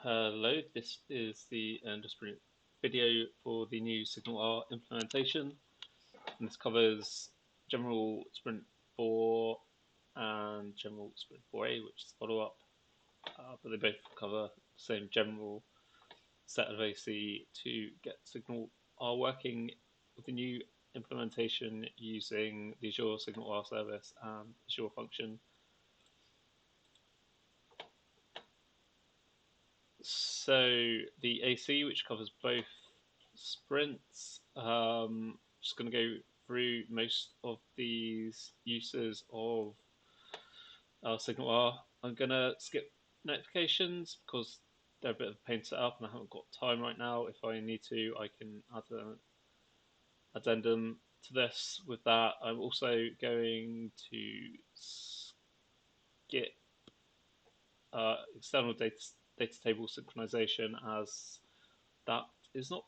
Hello, this is the sprint video for the new SignalR implementation. And this covers General Sprint 4 and General Sprint 4a, which is follow-up. But they both cover the same general set of AC to get SignalR working with the new implementation using the Azure SignalR service and Azure function. So the AC, which covers both sprints, just going to go through most of these uses of SignalR. I'm going to skip notifications because they're a bit of a pain to set up and I haven't got time right now. If I need to, I can add an addendum to this with that. I'm also going to skip external data table synchronization, as that is not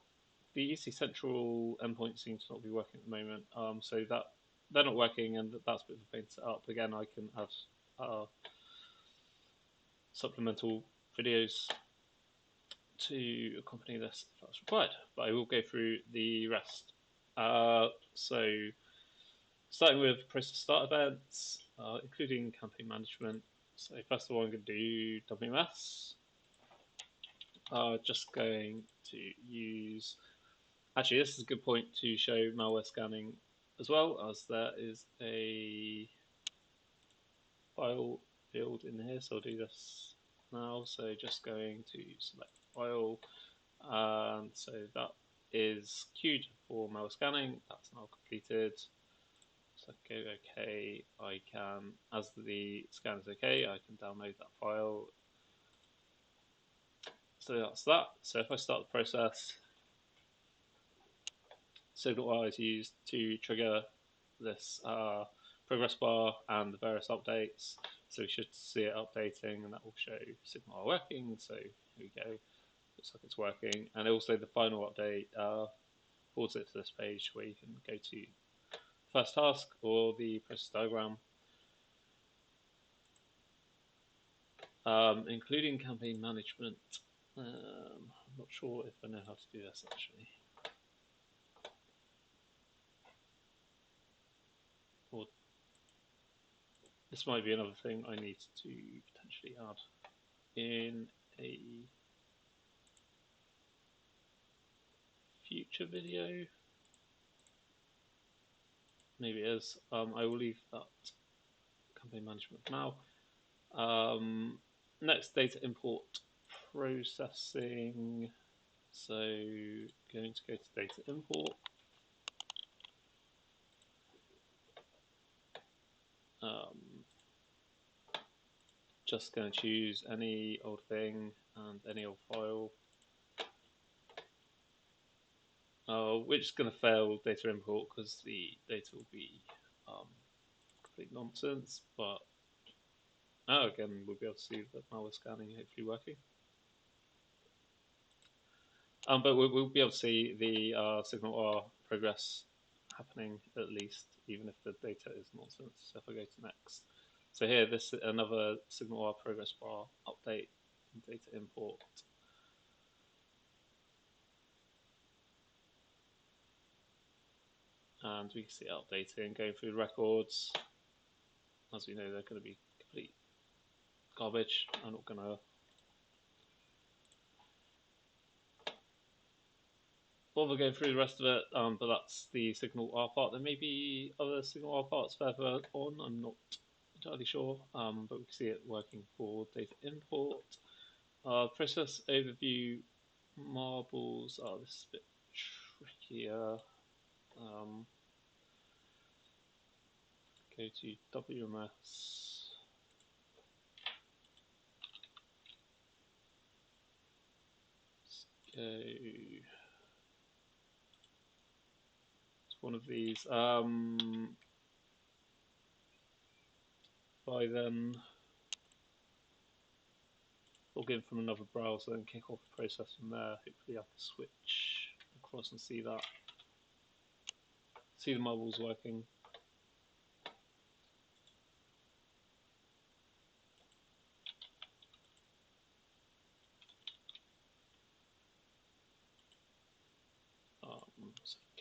the EC Central endpoint seems to not be working at the moment. So that they're not working, and that's a bit of a pain to set up. Again, I can have supplemental videos to accompany this if that's required, but I will go through the rest. So starting with process start events, including campaign management. So first of all, I'm going to do WMS. Just going to use. Actually, this is a good point to show malware scanning as well, as there is a file field in here. So I'll do this now. So just going to select file, and so that is queued for malware scanning. That's now completed. So I go OK. I can, as the scan is OK, I can download that file. So that's that. So if I start the process, SignalR is used to trigger this progress bar and the various updates. So we should see it updating, and that will show SignalR working. So here we go. Looks like it's working. And also the final update forwards it to this page where you can go to first task or the process diagram, including campaign management. I'm not sure if I know how to do this actually. Or this might be another thing I need to potentially add in a future video. Maybe it is. I will leave that campaign management for now. Next, data import processing. So going to go to data import. Just going to choose any old thing and any old file, which is going to fail data import because the data will be complete nonsense. But again, we'll be able to see the malware scanning hopefully working. But we'll be able to see the SignalR progress happening at least, even if the data is nonsense. So if I go to next, so here this is another SignalR progress bar update and data import. And we can see it updating, going through the records. As we know, they're going to be complete garbage. I'm not going to bother going through the rest of it, but that's the SignalR part. There may be other SignalR parts further on, I'm not entirely sure, but we can see it working for data import. Process overview marbles. This is a bit trickier. Go to WMS. Let's go to one of these. If I then log in from another browser and kick off the process from there, hopefully I can switch across and see that. See the marbles working.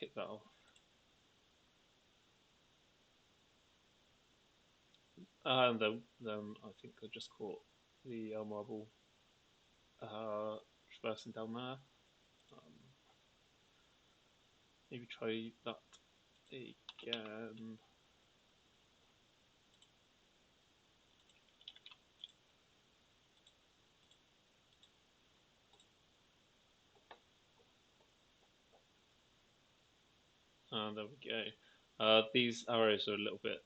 kick that off. And then I think I just caught the marble traversing down there. Maybe try that again. And there we go. These arrows are a little bit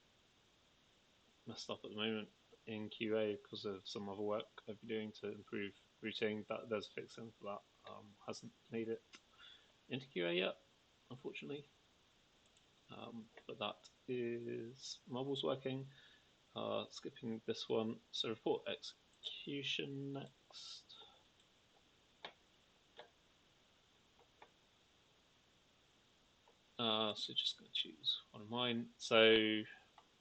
messed up at the moment in QA because of some other work I've been doing to improve routing. That there's a fix in for that. Hasn't made it into QA yet, unfortunately. But that is marbles working. Skipping this one. So report execution next. So just going to choose one of mine. So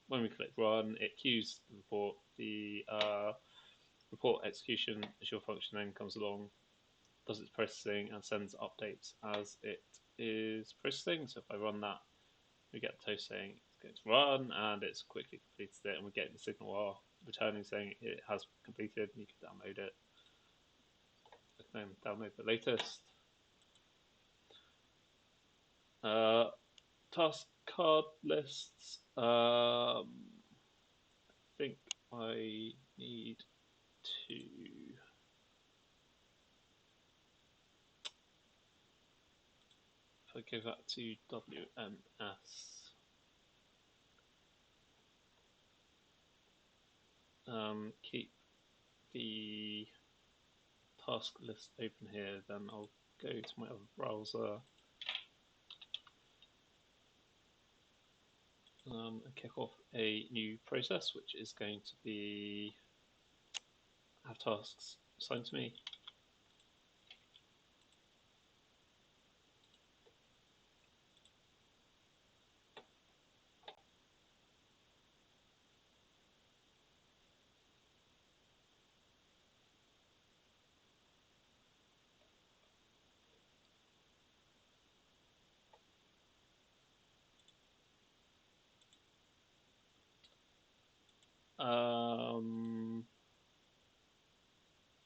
when we click run, it queues the report. The report execution as your function then comes along, does its processing, and sends updates as it is processing. So if I run that, we get the toast saying it's going to run, and it's quickly completed it, and we get the SignalR returning saying it has completed, and you can download it. I can then download the latest. Task card lists. I think I need to if I go back to WMS, keep the task list open here, then I'll go to my other browser and kick off a new process, which is going to be have tasks assigned to me.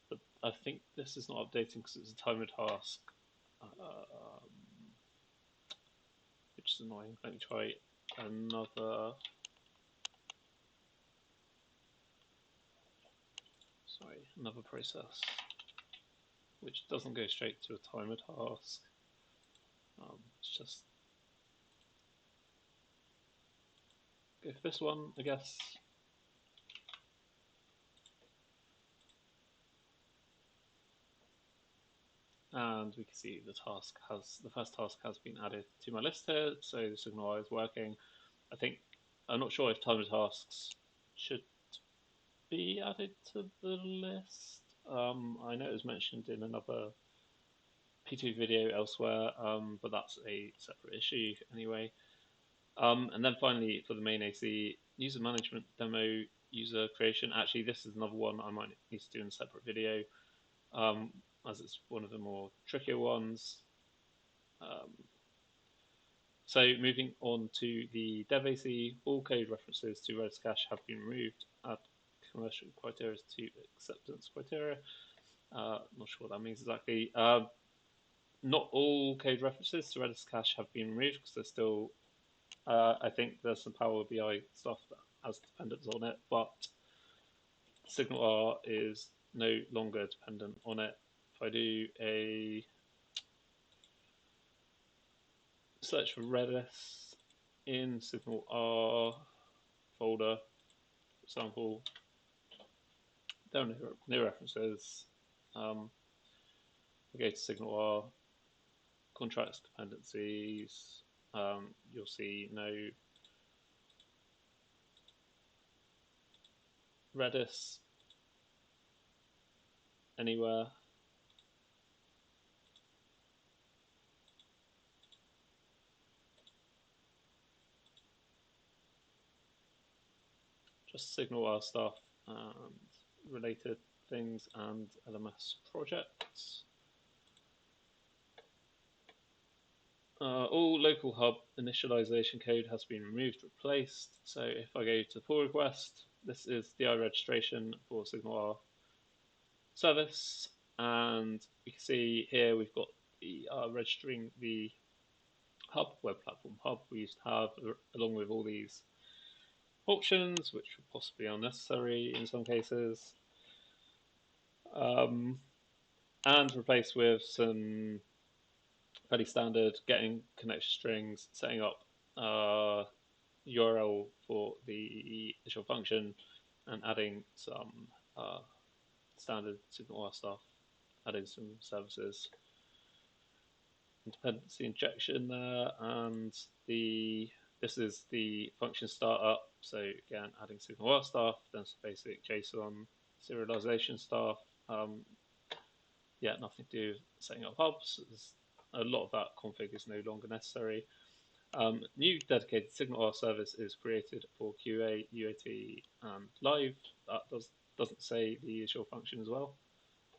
But I think this is not updating because it's a timer task, which is annoying. Let me try another. Another process, which doesn't go straight to a timer task. It's just go for this one, I guess. And we can see the first task has been added to my list here, so the SignalR is working. I'm not sure if timer tasks should be added to the list. I know it was mentioned in another P2 video elsewhere, but that's a separate issue anyway. And then finally, for the main AC, user management demo, user creation. Actually, this is another one I might need to do in a separate video, as it's one of the more trickier ones. So moving on to the dev AC, all code references to Redis cache have been removed. Add commercial criteria to acceptance criteria. Not sure what that means exactly. Not all code references to Redis cache have been removed because there's still, I think there's some Power BI stuff that has dependence on it, but SignalR is no longer dependent on it. If I do a search for Redis in SignalR folder, for example, there are no references. I go to SignalR, contracts, dependencies, you'll see no Redis anywhere. Just SignalR stuff and related things and LMS projects. All local hub initialization code has been removed, replaced. So if I go to pull request, this is the registration for SignalR service, and you can see here we've got the registering the hub, web platform hub we used to have, along with all these options, which were possibly unnecessary in some cases, and replaced with some fairly standard getting connection strings, setting up URL for the initial function, and adding some standard SignalR stuff, adding some services, dependency injection there, and this is the function startup. So again, adding SignalR stuff, then some basic JSON serialization stuff. Yeah, nothing to do with setting up hubs. A lot of that config is no longer necessary. New dedicated SignalR service is created for QA, UAT, and live. That doesn't say the usual function as well,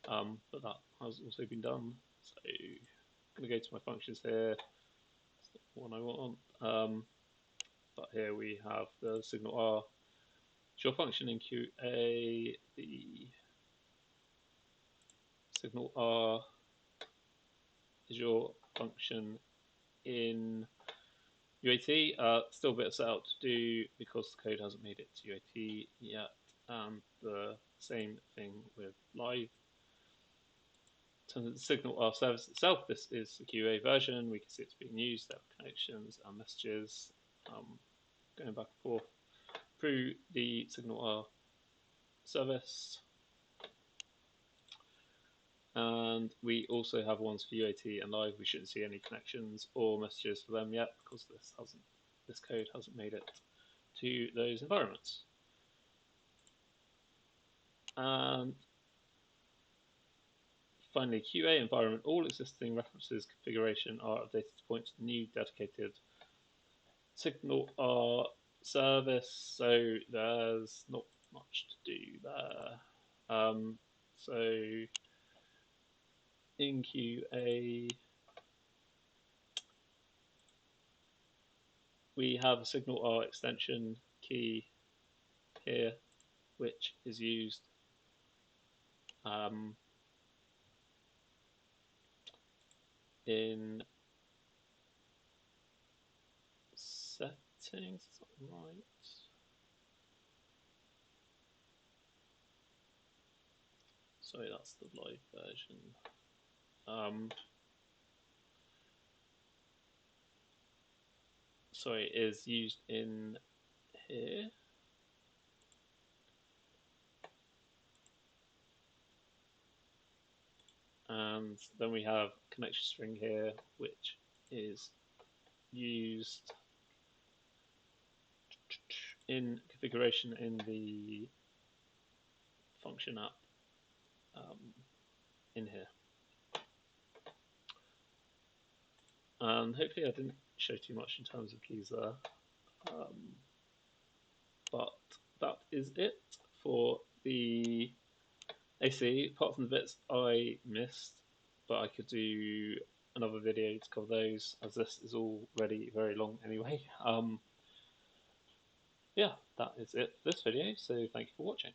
but that has also been done. So I'm going to go to my functions here. That's not the one I want. But here we have the SignalR usual function in QA, the SignalR usual function in UAT. Still a bit of setup to do because the code hasn't made it to UAT yet, and the same thing with live. In terms of the SignalR service itself, this is the QA version. We can see it's being used. There are connections and messages going back and forth through the SignalR service. And we also have ones for UAT and live. We shouldn't see any connections or messages for them yet because this code hasn't made it to those environments. And finally, QA environment, all existing references configuration are updated to point to the new dedicated SignalR service, so there's not much to do there. So in QA, we have a SignalR extension key here, which is used in settings. Is that right? Sorry, that's the live version. Sorry, is used in here. And then we have connection string here, which is used in configuration in the function app in here. And hopefully I didn't show too much in terms of keys there. But that is it for the AC, apart from the bits I missed, but I could do another video to cover those, as this is already very long anyway. Yeah, that is it for this video, so thank you for watching.